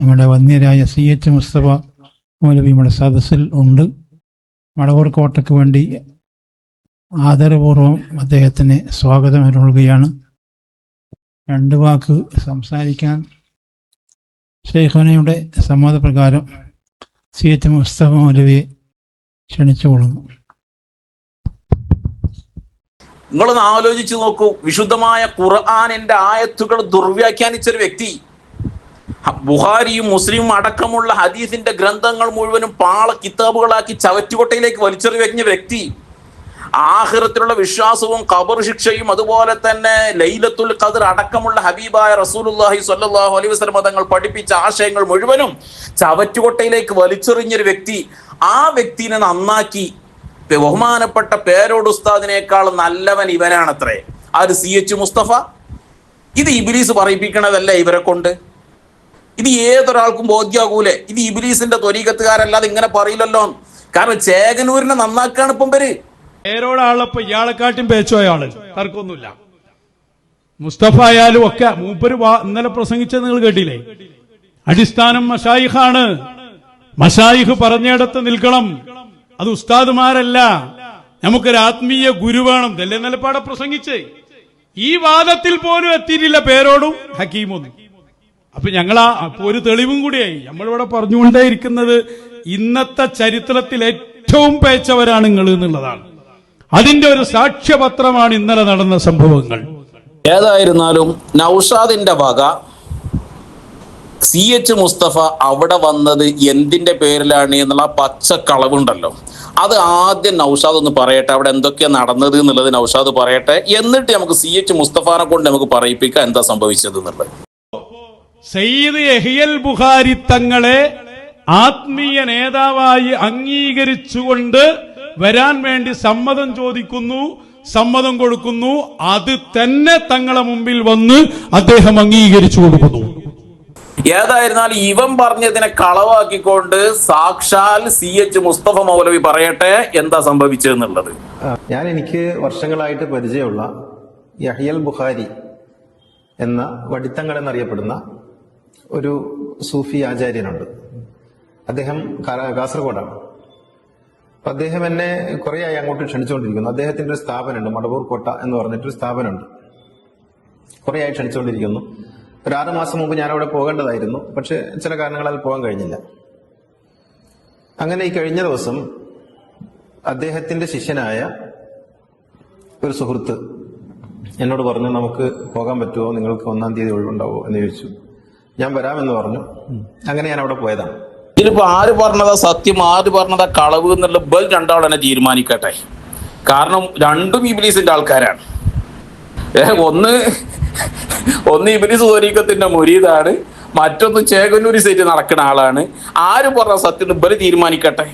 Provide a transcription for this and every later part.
നമ്മുടെ വന്യരായ CH മുസ്തഫ മൗലവി നമ്മുടെ സദസ്സിൽ ഉണ്ട്. മടവൂർ കോട്ടയ്ക്ക് വേണ്ടി ആദരപൂർവ്വം അദ്ദേഹത്തിന് സ്വാഗതം അരുളുകയാണ്. 2 വാക്ക് സംസാരിക്കാൻ ശൈഖുനയുടെ സമ്മതപ്രകാരം CH മുസ്തഫ മൗലവിയെ ക്ഷണിച്ചുകൊള്ളുന്നു. നിങ്ങളൊന്ന് ആലോചിച്ച് നോക്കൂ. വിശുദ്ധമായ ഖുർആനിന്റെ ആയത്തുകൾ ദുർവ്യാഖ്യാനിച്ചൊരു വ്യക്തി, ബുഖാരിയും മുസ്ലിമും അടക്കമുള്ള ഹദീസിന്റെ ഗ്രന്ഥങ്ങൾ മുഴുവനും പാള കിതാബുകളാക്കി ചവറ്റുകൊട്ടയിലേക്ക് വലിച്ചെറിഞ്ഞ വ്യക്തി, ആഖിറത്തിലുള്ള വിശ്വാസവും ഖബർ ശിക്ഷയും അതുപോലെ തന്നെ ലൈലത്തുൽ ഖദ്ർ അടക്കമുള്ള ഹബീബായ റസൂലുള്ളാഹി സ്വല്ലല്ലാഹു അലൈഹി വസല്ലം തങ്ങൾ പഠിപ്പിച്ച ആശയങ്ങൾ മുഴുവനും ചവറ്റുകൊട്ടയിലേക്ക് വലിച്ചെറിഞ്ഞൊരു വ്യക്തി. ആ വ്യക്തിനെ നന്നാക്കി ബഹുമാനപ്പെട്ട പേരോട് ഉസ്താദിനേക്കാൾ നല്ലവൻ ഇവനാണത്രേ. ആര്? CH മുസ്തഫ. ഇത് ഇബ്ലീസ് പറയിപ്പിക്കണതല്ല ഇവരെ കൊണ്ട്. ഇത് ഏതൊരാൾക്കും ബോധ്യാകൂലേ? ഇത് ഇബ്ലീസിന്റെ ത്വരീഖത്തുകാരല്ലാതെ ഇങ്ങനെ പറയില്ലല്ലോ. കാരണം ചേകനൂരിനെ നന്നാക്കാണ് ഇപ്പം പേര്. പേരോടാളപ്പോ ഇയാളെക്കാട്ടും പേച്ചോ അയാള്, തർക്കമൊന്നുമില്ല. മുസ്തഫ ആയാലും ഒക്കെ മൂപ്പര് ഇന്നലെ പ്രസംഗിച്ചത് നിങ്ങൾ കേട്ടില്ലേ? അടിസ്ഥാനം മശായിഖാണ്. മശായിഖ് പറഞ്ഞിടത്ത് നിൽക്കണം. അത് ഉസ്താദുമാരല്ല. നമുക്കൊരു ആത്മീയ ഗുരു വേണം. ഇതല്ലേ നിലപാടെ പ്രസംഗിച്ച്. ഈ വാദത്തിൽ പോലും എത്തിയിട്ടില്ല പേരോടും ഹക്കീമൊന്നും. അപ്പൊ ഞങ്ങളാ ഒരു തെളിവും കൂടിയായി. നമ്മളിവിടെ പറഞ്ഞുകൊണ്ടേയിരിക്കുന്നത് ഇന്നത്തെ ചരിത്രത്തിൽ ഏറ്റവും പേച്ചവരാണ് നിങ്ങൾ എന്നുള്ളതാണ്. അതിന്റെ ഒരു സാക്ഷ്യപത്രമാണ് ഇന്നലെ നടന്ന സംഭവങ്ങൾ. ഏതായിരുന്നാലും നൗഷാദിന്റെ വക CH മുസ്തഫ അവിടെ വന്നത് എന്തിന്റെ പേരിലാണ് എന്നുള്ള പച്ചക്കളവുണ്ടല്ലോ, അത് ആദ്യം നൗഷാദ് ഒന്ന് പറയട്ടെ. അവിടെ എന്തൊക്കെയാ നടന്നത് എന്നുള്ളത് നൗഷാദ് പറയട്ടെ. എന്നിട്ട് നമുക്ക് CH മുസ്തഫാനെ കൊണ്ട് നമുക്ക് പറയിപ്പിക്കാം എന്താ സംഭവിച്ചത് എന്നുള്ളത്. സയ്യിദ് യഹ്യൽ ബുഖാരി തങ്ങളെ ആത്മീയ നേതാവായി അംഗീകരിച്ചുകൊണ്ട് വരാൻ വേണ്ടി സമ്മതം ചോദിക്കുന്നു, സമ്മതം കൊടുക്കുന്നു. അത് തന്നെ തങ്ങളെ മുമ്പിൽ വന്ന് അദ്ദേഹം അംഗീകരിച്ചു കൊടുക്കുന്നു. ഏതായിരുന്നാലും ഇവൻ പറഞ്ഞതിനെ കളവാക്കിക്കൊണ്ട് സാക്ഷാൽ CH മുസ്തഫ മൗലവി പറയട്ടെ എന്താ സംഭവിച്ചതെന്നുള്ളത്. എനിക്ക് വർഷങ്ങളായിട്ട് പരിചയമുള്ള യഹ്യൽ ബുഖാരി എന്ന വടിത്തങ്ങൾ എന്നറിയപ്പെടുന്ന ഒരു സൂഫി ആചാര്യനുണ്ട്. അദ്ദേഹം കാസർഗോഡാണ്. അപ്പൊ അദ്ദേഹം എന്നെ കുറേയായി അങ്ങോട്ട് ക്ഷണിച്ചുകൊണ്ടിരിക്കുന്നു. അദ്ദേഹത്തിന്റെ ഒരു സ്ഥാപനമുണ്ട്, മടവൂർ കോട്ട എന്ന് പറഞ്ഞിട്ടൊരു സ്ഥാപനമുണ്ട്. കുറേയായി ക്ഷണിച്ചുകൊണ്ടിരിക്കുന്നു. ഒരു 6 മാസം മുമ്പ് ഞാൻ അവിടെ പോകേണ്ടതായിരുന്നു. പക്ഷെ ചില കാരണങ്ങളാൽ പോകാൻ കഴിഞ്ഞില്ല. അങ്ങനെ ഈ കഴിഞ്ഞ ദിവസം അദ്ദേഹത്തിന്റെ ശിഷ്യനായ ഒരു സുഹൃത്ത് എന്നോട് പറഞ്ഞു, നമുക്ക് പോകാൻ പറ്റുമോ, നിങ്ങൾക്ക് 1-ാം തീയതി ഒഴിവുണ്ടാവോ എന്ന് ചോദിച്ചു. ഞാൻ വരാമെന്ന് പറഞ്ഞു. അങ്ങനെ ഞാൻ അവിടെ പോയതാണ്. ഇതിലിപ്പോ ആര് പറഞ്ഞതാ സത്യം, ആര് പറഞ്ഞതാ കളവ് എന്നുള്ള ബൽ രണ്ടാൾ തന്നെ തീരുമാനിക്കട്ടെ. കാരണം രണ്ടും ഇബ്ലീസിന്റെ ആൾക്കാരാണ്. ഒന്ന് ഇബ്ലീസ് ത്വരീഖത്തിന്റെ മുരീദാണ്, മറ്റൊന്ന് ചേകന്നൂരി സൈറ്റ് നടക്കുന്ന ആളാണ്. ആര് പറഞ്ഞ സത്യം ബൽ തീരുമാനിക്കട്ടെ.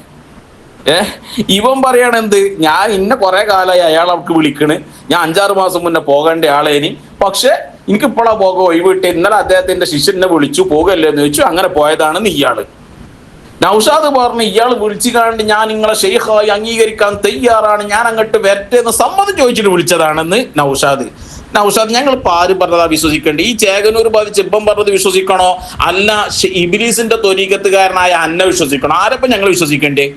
ഇവൻ പറയണെന്ത്, ഞാൻ ഇന്ന കുറെ കാലമായി അയാൾ അവർക്ക് വിളിക്കണ്, ഞാൻ 5-6 മാസം മുന്നേ പോകേണ്ട ആളേനി, പക്ഷെ എനിക്കിപ്പോഴാ പോക ഒഴിവിട്ട്, ഇന്നലെ അദ്ദേഹത്തിന്റെ ശിഷ്യനെ വിളിച്ചു, പോകല്ലേ എന്ന് ചോദിച്ചു, അങ്ങനെ പോയതാണെന്ന് ഇയാള്. നൗഷാദ് പറഞ്ഞു, ഇയാൾ വിളിച്ചു കാണ്ട് ഞാൻ നിങ്ങളെ ഷെയ്ഖായി അംഗീകരിക്കാൻ തയ്യാറാണ്, ഞാൻ അങ്ങോട്ട് വരട്ടെ എന്ന് സമ്മതം ചോദിച്ചിട്ട് വിളിച്ചതാണെന്ന് നൗഷാദ്. ഞങ്ങൾ ഇപ്പൊ ആര് പറഞ്ഞതാ വിശ്വസിക്കേണ്ടത്? ഈ ചേകനൂർ ബാധിച്ച് ഇപ്പം പറഞ്ഞത് വിശ്വസിക്കണോ, അല്ല ഇബ്ലീസിന്റെ ത്വരീഖത്തുകാരനായ അന്നെ വിശ്വസിക്കണോ? ആരപ്പം ഞങ്ങൾ വിശ്വസിക്കണ്ടേ?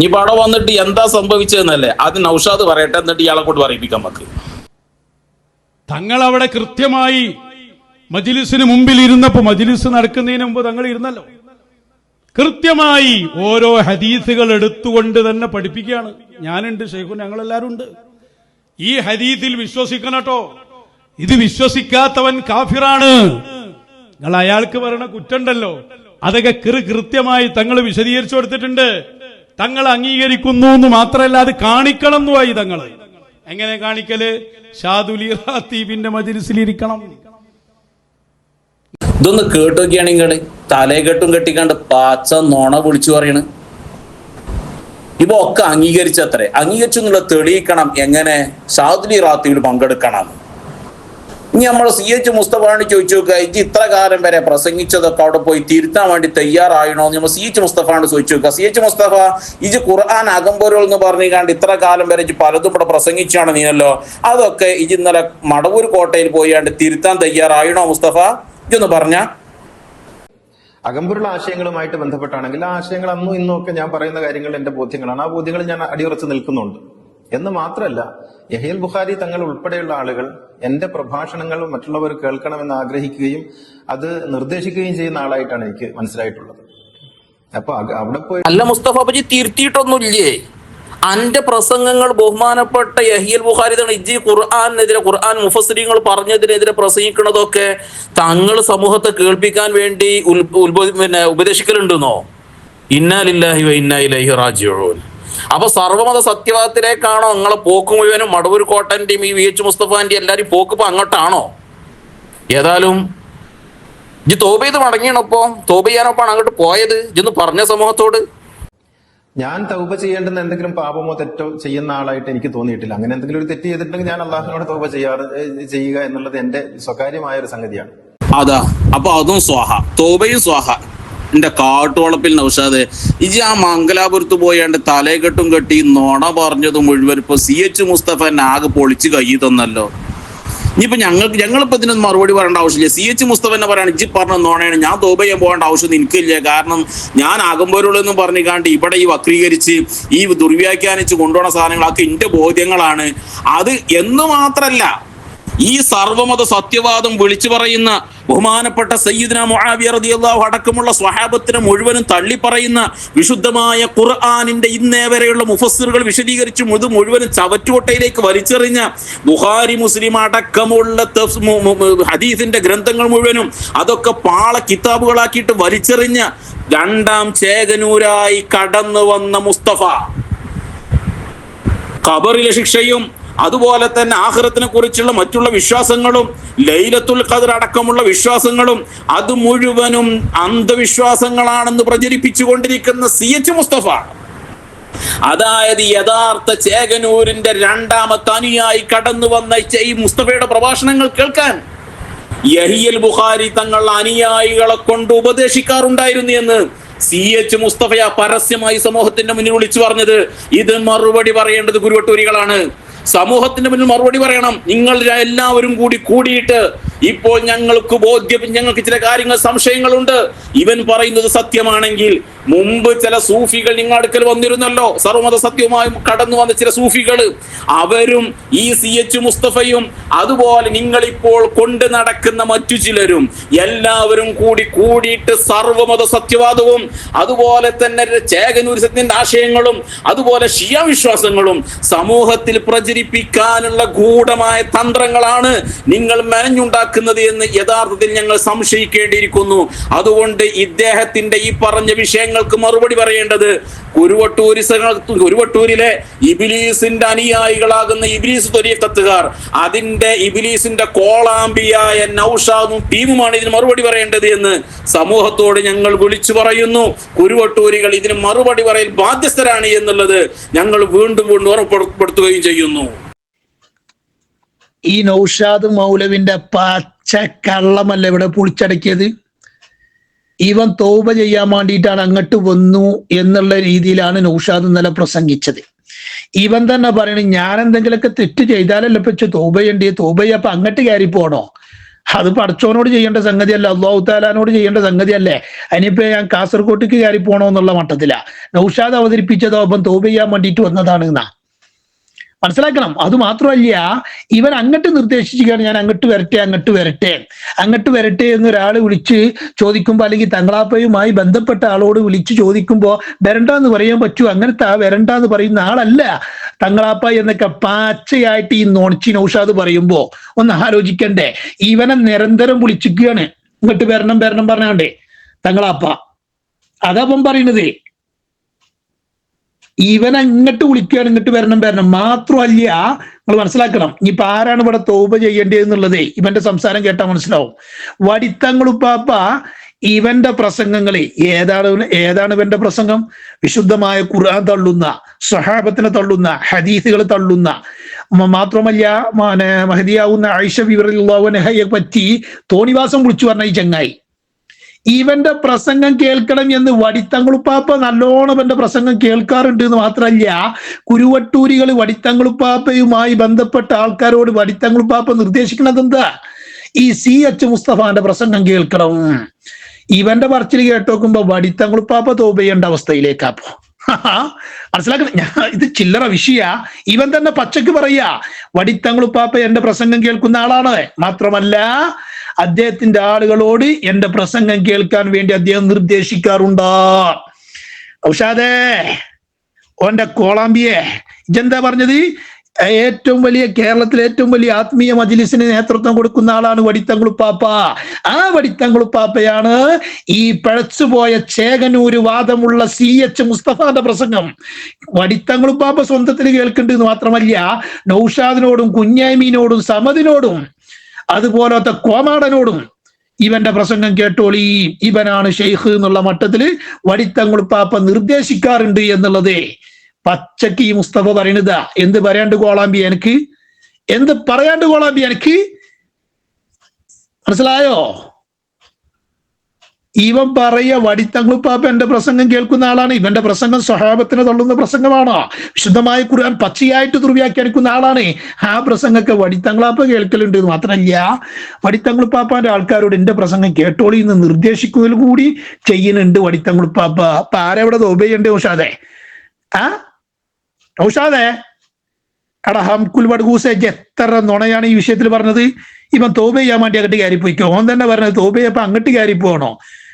ഈ പടം വന്നിട്ട് എന്താ സംഭവിച്ചതെന്നല്ലേ അത് നൗഷാദ് പറയട്ടെ, എന്നിട്ട് ഇയാളെ കൊണ്ട് പറയിപ്പിക്കാം നമുക്ക്. തങ്ങൾ അവിടെ കൃത്യമായി മജ്ലിസിന് മുമ്പിൽ ഇരുന്നപ്പോ, മജ്ലിസ് നടക്കുന്നതിന് മുമ്പ് തങ്ങൾ ഇരുന്നല്ലോ, കൃത്യമായി ഓരോ ഹദീസുകൾ എടുത്തുകൊണ്ട് തന്നെ പഠിപ്പിക്കുകയാണ്. ഞാനുണ്ട്, ഷെയ്ഖുൻ, ഞങ്ങളെല്ലാരും ഉണ്ട്. ഈ ഹദീസിൽ വിശ്വസിക്കണട്ടോ, ഇത് വിശ്വസിക്കാത്തവൻ കാഫിറാണ്. നിങ്ങൾ അയാൾക്ക് പറയണ കുറ്റുണ്ടല്ലോ, അതൊക്കെ കൃത്യമായി തങ്ങൾ വിശദീകരിച്ചു കൊടുത്തിട്ടുണ്ട്. തങ്ങൾ അംഗീകരിക്കുന്നു എന്ന് മാത്രമല്ല, അത് കാണിക്കണം എന്നുമായി തങ്ങൾ. എങ്ങനെ കാണിക്കല്? ഷാദുലി റാത്തീബിന്റെ മജ്ലിസിലിരിക്കണം. ഇതൊന്ന് കേട്ടോക്കിയാണെങ്കിൽ തലകെട്ടും കെട്ടിക്കാണ്ട് പാച്ച നോണ വിളിച്ചു പറയണ്. ഇപ്പൊ ഒക്കെ അംഗീകരിച്ചത്രേ, അംഗീകരിച്ചു എന്നുള്ള തെളിയിക്കണം. എങ്ങനെ? ഷാദുലി റാത്തീബിൽ പങ്കെടുക്കണം. ഇനി നമ്മൾ CH മുസ്തഫാണ് ചോദിച്ചു നോക്കുക, ഇജ് ഇത്ര കാലം വരെ പ്രസംഗിച്ചതൊക്കെ അവിടെ പോയി തിരുത്താൻ വേണ്ടി തയ്യാറായണോ എന്ന് നമ്മൾ CH മുസ്തഫാണ് ചോദിച്ചു നോക്കുക. CH മുസ്തഫ, ഇജ് ഖുർആൻ അകമ്പൊരുൾ എന്ന് പറഞ്ഞാണ്ട് ഇത്ര കാലം വരെ ഇജ് പലതും ഇവിടെ പ്രസംഗിച്ചാണ് നീയല്ലോ, അതൊക്കെ ഇജ് ഇന്നലെ മടവൂർ കോട്ടയിൽ പോയാണ്ട് തിരുത്താൻ തയ്യാറായണോ മുസ്തഫ? ഇജൊന്ന് പറഞ്ഞ അകമ്പുരുള്ള ആശയങ്ങളുമായിട്ട് ബന്ധപ്പെട്ടാണെങ്കിൽ ആ ആശയങ്ങൾ അന്നും ഇന്നും ഒക്കെ ഞാൻ പറയുന്ന കാര്യങ്ങൾ എന്റെ ബോധ്യങ്ങളാണ്. ആ ബോധ്യങ്ങൾ ഞാൻ അടിയുറച്ച് നിൽക്കുന്നുണ്ട് എന്ന് മാത്രമല്ല, യഹ്യൽ ബുഖാരി തങ്ങൾ ഉൾപ്പെടെയുള്ള ആളുകൾ എന്റെ പ്രഭാഷണങ്ങൾ മറ്റുള്ളവർ കേൾക്കണമെന്ന് ആഗ്രഹിക്കുകയും അത് നിർദ്ദേശിക്കുകയും ചെയ്യുന്ന ആളായിട്ടാണ് എനിക്ക് മനസ്സിലായിട്ടുള്ളത്. അപ്പൊ അവിടെ പോയി അല്ല മുസ്തഫ അപ്പജി തിരുത്തിയിട്ടൊന്നുമില്ലേ? അന്റെ പ്രസംഗങ്ങൾ ബഹുമാനപ്പെട്ട യഹ്യൽ ബുഖാരി തങ്ങൾ ഇജ്ജി ഖുർആനെതിരെ, ഖുർആൻ മുഫസ്സിരീങ്ങൾ പറഞ്ഞതിനെതിരെ പ്രസംഗിക്കുന്നതൊക്കെ തങ്ങൾ സമൂഹത്തെ കേൾപ്പിക്കാൻ വേണ്ടി ഉപദേശിക്കലുണ്ടെന്നോ? ഇന്നാ ലില്ലാഹി വ ഇന്നാ ഇലൈഹി റാജിഊൻ. അപ്പൊ സർവ്വമത സത്യവാദത്തിലേക്കാണോ നിങ്ങളെ പോക്ക് മുഴുവനും? മടവൂർ കോട്ടന്റെയും ഈ VH മുസ്തഫാന്റെയും എല്ലാരും പോക്ക് ഇപ്പൊ അങ്ങോട്ടാണോ? ഏതായാലും ഇജ്ജ് തോബ ചെയ്ത് മടങ്ങിയാണപ്പോ, തോബ ചെയ്യാനൊപ്പാണ് അങ്ങോട്ട് പോയത് ഇജ്ജൊന്ന് പറഞ്ഞ സമൂഹത്തോട്. ഞാൻ തൗബ ചെയ്യേണ്ടുന്ന എന്തെങ്കിലും പാപമോ തെറ്റോ ചെയ്യുന്ന ആളായിട്ട് എനിക്ക് തോന്നിയിട്ടില്ല. അങ്ങനെ എന്തെങ്കിലും ഒരു തെറ്റ് ചെയ്തിട്ടുണ്ടെങ്കിൽ ഞാൻ അള്ളാഹുവിനോട് തൗബ ചെയ്യുക എന്നുള്ളത് എന്റെ സ്വകാര്യമായ ഒരു സംഗതിയാണ്. അതാ, അപ്പൊ അതും സ്വാഹ, തോബയും സ്വാഹ. എന്റെ കാട്ടുവളപ്പിൽ നൗഷാദ്, ഇജി ആ മംഗലാപുരത്ത് പോയാണ്ട് തലകെട്ടും കെട്ടി നോണ പറഞ്ഞത് മുഴുവൻ ഇപ്പൊ CH മുസ്തഫ ആകെ പൊളിച്ച് കൈ തന്നല്ലോ. ഇനിയിപ്പോ ഞങ്ങളിപ്പോ ഇതിനൊന്നും മറുപടി പറയേണ്ട ആവശ്യമില്ല. CH മുസ്തഫ എന്നെ പറയാണ് ഇജ്ജി പറഞ്ഞ നോണയാണ്, ഞാൻ തോബ ചെയ്യാൻ പോകേണ്ട ആവശ്യം എനിക്കില്ല. കാരണം ഞാൻ ആകുമ്പോഴുള്ളതെന്ന് പറഞ്ഞിക്കാണ്ട് ഇവിടെ ഈ വക്രീകരിച്ച് ഈ ദുർവ്യാഖ്യാനിച്ച് കൊണ്ടുപോകുന്ന സാധനങ്ങളൊക്കെ എന്റെ ബോധ്യങ്ങളാണ്. അത് എന്ന് മാത്രല്ല, ഈ സർവമത സത്യവാദം വിളിച്ചു പറയുന്ന ബഹുമാനപ്പെട്ട സയ്യിദ്ന മുആവിയ റളിയല്ലാഹു അടക്കമുള്ള സ്വഹാബത്തിനെ മുഴുവനും തള്ളിപ്പറയുന്ന വിശുദ്ധമായ ഖുർആനിന്റെ ഇന്നേ വരെയുള്ള മുഫസ്സിറുകൾ വിശദീകരിച്ച് മുഴുവനും ചവറ്റുകൊട്ടയിലേക്ക് വലിച്ചെറിഞ്ഞ ബുഖാരി മുസ്ലിം അടക്കമുള്ള ഹദീസിന്റെ ഗ്രന്ഥങ്ങൾ മുഴുവനും അതൊക്കെ പാള കിതാബുകളാക്കിയിട്ട് വലിച്ചെറിഞ്ഞ രണ്ടാം ചേകനൂരായി കടന്നു വന്ന മുസ്തഫ ഖബറിലെ ശിക്ഷയും അതുപോലെ തന്നെ ആഖിറത്തിനെ കുറിച്ചുള്ള മറ്റുള്ള വിശ്വാസങ്ങളും ലൈലത്തുൽ ഖദർ അടക്കമുള്ള വിശ്വാസങ്ങളും അത് മുഴുവനും അന്ധവിശ്വാസങ്ങളാണെന്ന് പ്രചരിപ്പിച്ചു കൊണ്ടിരിക്കുന്ന CH മുസ്തഫ, അതായത് യഥാർത്ഥ ചേകനൂരിന്റെ രണ്ടാമത്തെ അനുയായി കടന്നു വന്ന ഈ മുസ്തഫയുടെ പ്രഭാഷണങ്ങൾ കേൾക്കാൻ യഹ്യൽ ബുഖാരി തങ്ങൾ അനുയായികളെ കൊണ്ട് ഉപദേശിക്കാറുണ്ടായിരുന്നു എന്ന് CH മുസ്തഫ പരസ്യമായി സമൂഹത്തിന്റെ മുന്നിൽ വിളിച്ചു പറഞ്ഞത്. ഇത് മറുപടി പറയേണ്ടത് കുരുവട്ടൂരികളാണ്. സമൂഹത്തിന്റെ മുന്നിൽ മറുപടി പറയണം. നിങ്ങൾ എല്ലാവരും കൂടിയിട്ട് ഇപ്പോൾ ഞങ്ങൾക്ക് ചില കാര്യങ്ങൾ സംശയങ്ങളുണ്ട്. ഇവൻ പറയുന്നത് സത്യമാണെങ്കിൽ മുമ്പ് ചില സൂഫികൾ നിങ്ങൾ അടുക്കൽ വന്നിരുന്നല്ലോ, സർവമത സത്യവുമായി കടന്നു വന്ന ചില സൂഫികൾ, അവരും ഈ CH മുസ്തഫയും അതുപോലെ നിങ്ങളിപ്പോൾ കൊണ്ട് നടക്കുന്ന മറ്റു ചിലരും എല്ലാവരും കൂടിയിട്ട് സർവമത സത്യവാദവും അതുപോലെ തന്നെ ചേകനൂർ സത്യത്തിന്റെ ആശയങ്ങളും അതുപോലെ ഷിയ വിശ്വാസങ്ങളും സമൂഹത്തിൽ പ്രചരിപ്പിക്കാനുള്ള ഗൂഢമായ തന്ത്രങ്ങളാണ് നിങ്ങൾ മെനഞ്ഞുണ്ടാക്കുന്നത് എന്ന് യഥാർത്ഥത്തിൽ ഞങ്ങൾ സംശയിക്കേണ്ടിയിരിക്കുന്നു. അതുകൊണ്ട് ഇദ്ദേഹത്തിന്റെ ഈ പറഞ്ഞ വിഷയങ്ങൾക്ക് മറുപടി പറയേണ്ടത് കുരുവട്ടൂരിലെ ഇബ്ലീസിന്റെ അനുയായികളാകുന്ന ഇബ്ലീസ് ത്വരീഖത്തുകാർ, അതിന്റെ ഇബ്ലീസിന്റെ കോളാമ്പിയായ നൗഷാദും ടീമുമാണ് ഇതിന് മറുപടി പറയേണ്ടത് എന്ന് സമൂഹത്തോട് ഞങ്ങൾ വിളിച്ചു പറയുന്നു. കുരുവട്ടൂരികൾ ഇതിന് മറുപടി പറയൽ ബാധ്യസ്ഥരാണ് എന്നുള്ളത് ഞങ്ങൾ വീണ്ടും ഉറപ്പെടുത്തുകയും ചെയ്യുന്നു. ഈ നൗഷാദ് മൗലവിന്റെ പച്ച കള്ളമല്ല ഇവിടെ പൊളിച്ചടക്കിയത്. ഇവൻ തൗബ ചെയ്യാൻ വേണ്ടിയിട്ടാണ് അങ്ങോട്ട് വന്നു എന്നുള്ള രീതിയിലാണ് നൗഷാദ് ഇന്നലെ പ്രസംഗിച്ചത്. ഇവൻ തന്നെ പറയണ ഞാൻ എന്തെങ്കിലുമൊക്കെ തെറ്റ് ചെയ്താലല്ലേ ഇപ്പൊ തൗബ ചെയ്യണ്ടേ, തൗബ ചെയ്യാ അപ്പൊ അങ്ങോട്ട് കയറി പോണോ? അത് പടച്ചോനോട് ചെയ്യേണ്ട സംഗതിയല്ല, അല്ലാഹു തആലാനോട് ചെയ്യേണ്ട സംഗതിയല്ലേ. അതിനിപ്പോ ഞാൻ കാസർകോട്ടേക്ക് കയറി പോണോ എന്നുള്ള മട്ടത്തിലാ നൗഷാദ് അവതരിപ്പിച്ചതോ അപ്പം തൗബ ചെയ്യാൻ വേണ്ടിയിട്ട് വന്നതാണ് എന്നാ മനസ്സിലാക്കണം. അത് മാത്രമല്ല, ഇവൻ അങ്ങോട്ട് നിർദ്ദേശിക്കുകയാണ് ഞാൻ അങ്ങോട്ട് വരട്ടെ എന്നൊരാൾ വിളിച്ച് ചോദിക്കുമ്പോൾ, അല്ലെങ്കിൽ തങ്ങളാപ്പയുമായി ബന്ധപ്പെട്ട ആളോട് വിളിച്ച് ചോദിക്കുമ്പോൾ വരണ്ടെന്ന് പറയാൻ പറ്റൂ? അങ്ങനത്തെ വരണ്ടെന്ന് പറയുന്ന ആളല്ല തങ്ങളാപ്പ എന്നൊക്കെ പച്ചയായിട്ട് ഈ നോണിച്ചി നൗഷാദ് പറയുമ്പോ ഒന്ന് ആലോചിക്കണ്ടേ. ഇവനെ നിരന്തരം വിളിച്ചിരിക്കുകയാണ് ഇങ്ങോട്ട് വരണം പറഞ്ഞാണ്ടേ തങ്ങളാപ്പ. അതപ്പം പറയുന്നത് ഇവൻ അങ്ങോട്ട് വിളിക്കുകയാണ് ഇങ്ങോട്ട് വരണം. മാത്രമല്ല നിങ്ങൾ മനസ്സിലാക്കണം, ഇനിയിപ്പോ ആരാണ് ഇവിടെ തൗബ ചെയ്യേണ്ടതെന്നുള്ളത് ഇവന്റെ സംസാരം കേട്ടാൽ മനസ്സിലാവും. വടിത്തങ്ങളുപ്പാപ്പ ഇവന്റെ പ്രസംഗങ്ങളെ ഏതാണ് ഇവന്റെ പ്രസംഗം? വിശുദ്ധമായ ഖുർആൻ തള്ളുന്ന, സ്വഹാബത്തിനെ തള്ളുന്ന, ഹദീസുകൾ തള്ളുന്ന, മാത്രമല്ല മഹദിയാവുന്ന ആയിഷ റളിയല്ലാഹു അൻഹയെ പറ്റി തോണിവാസം വിളിച്ചു പറഞ്ഞ ഈ ചങ്ങായി. ഇവന്റെ പ്രസംഗം കേൾക്കണം എന്ന് വടിത്തങ്ങളുപ്പാപ്പ നല്ലോണം ഇവന്റെ പ്രസംഗം കേൾക്കാറുണ്ട് എന്ന് മാത്രമല്ല, കുരുവട്ടൂരികൾ വടിത്തങ്ങളുപ്പാപ്പയുമായി ബന്ധപ്പെട്ട ആൾക്കാരോട് വടിത്തങ്ങളുപ്പാപ്പ നിർദ്ദേശിക്കുന്നത് എന്താ? ഈ CH മുസ്തഫാന്റെ പ്രസംഗം കേൾക്കണം. ഇവന്റെ പറച്ചിൽ കേട്ടോക്കുമ്പോ വടിത്തങ്ങളുപ്പാപ്പ തോപ ചെയ്യേണ്ട അവസ്ഥയിലേക്കാപ്പോ. മനസ്സിലാക്കണം, ഞാൻ ഇത് ചില്ലറ വിഷയ. ഇവൻ തന്നെ പച്ചക്ക് പറയാ വടിത്തങ്ങളുപ്പാപ്പ എന്റെ പ്രസംഗം കേൾക്കുന്ന ആളാണ്. മാത്രമല്ല അദ്ദേഹത്തിന്റെ ആളുകളോട് എന്റെ പ്രസംഗം കേൾക്കാൻ വേണ്ടി അദ്ദേഹം നിർദ്ദേശിക്കാറുണ്ട്. ഔഷാദേ ഓന്റെ കോളാമ്പിയെ ഇജെന്താ പറഞ്ഞത്? ഏറ്റവും വലിയ കേരളത്തിലെ ഏറ്റവും വലിയ ആത്മീയ മജ്ലിസിന് നേതൃത്വം കൊടുക്കുന്ന ആളാണ് വടിത്തങ്ങളുപ്പാപ്പ. ആ വടിത്തങ്ങളുപ്പാപ്പയാണ് ഈ പഴച്ചുപോയ ചേകനൂര് വാദമുള്ള CH മുസ്തഫാന്റെ പ്രസംഗം വടിത്തങ്ങളുപ്പാപ്പ സ്വന്തത്തിൽ കേൾക്കുന്നുണ്ടെന്ന് മാത്രമല്ല, നൗഷാദിനോടും കുഞ്ഞാമീനോടും സമദിനോടും അതുപോലത്തെ കോമാടനോടും ഇവന്റെ പ്രസംഗം കേട്ടോളി, ഇവനാണ് ഷെയ്ഖ് എന്നുള്ള മട്ടത്തില് വടിത്തങ്ങളുപ്പാപ്പ നിർദ്ദേശിക്കാറുണ്ട് എന്നുള്ളത് പച്ചക്ക് ഈ മുസ്തഫ പറയണതാ. എന്ത് പറയാണ്ട് കോളാമ്പി എനിക്ക്? എന്ത് പറയാണ്ട് കോളാമ്പി എനിക്ക്? മനസ്സിലായോ? ഇവൻ പറയ വടിത്തങ്ങളുപ്പാപ്പ എന്റെ പ്രസംഗം കേൾക്കുന്ന ആളാണ്. ഇവന്റെ പ്രസംഗം സ്വഹാബത്തിനെ തള്ളുന്ന പ്രസംഗമാണ്. വിശുദ്ധമായ ഖുർആൻ പച്ചയായിട്ട് ദുർവ്യാഖ്യാനിക്കുന്ന ആളാണ്. ആ പ്രസംഗമൊക്കെ വടിത്തങ്ങളാപ്പ കേൾക്കലുണ്ട്. മാത്രമല്ല വടിത്തങ്ങളുപ്പാപ്പാന്റെ ആൾക്കാരോട് എന്റെ പ്രസംഗം കേട്ടോളി എന്ന് നിർദ്ദേശിക്കുന്നതിൽ കൂടി ചെയ്യുന്നുണ്ട് വടിത്തങ്ങളുപ്പാപ്പ. അപ്പൊ ആരെവിടെ തോപയുണ്ട് ഔഷാദേ? ഔഷാദേ എടാ ഹംകുൽ വടകൂസെ, എത്ര നുണയാണ് ഈ വിഷയത്തിൽ പറഞ്ഞത്. ഇവൻ തോപ ചെയ്യാൻ വേണ്ടി അങ്ങോട്ട് കയറിപ്പോയിക്കോ. ഓൻ തന്നെ പറഞ്ഞത് തോപ ചെയ്യപ്പോ അങ്ങോട്ട് കയറിപ്പോണോ?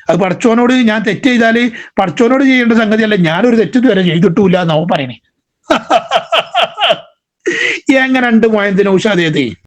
അത് പടച്ചോനോട് ഞാൻ തെറ്റ് ചെയ്താല് പടച്ചോനോട് ചെയ്യേണ്ട സംഗതിയല്ല. ഞാനൊരു തെറ്റ് വരെ ചെയ്തിട്ടില്ല എന്നാവും പറയണേ. എങ്ങനെ ഉണ്ട് മോയന്തിന് ഔഷാദേ?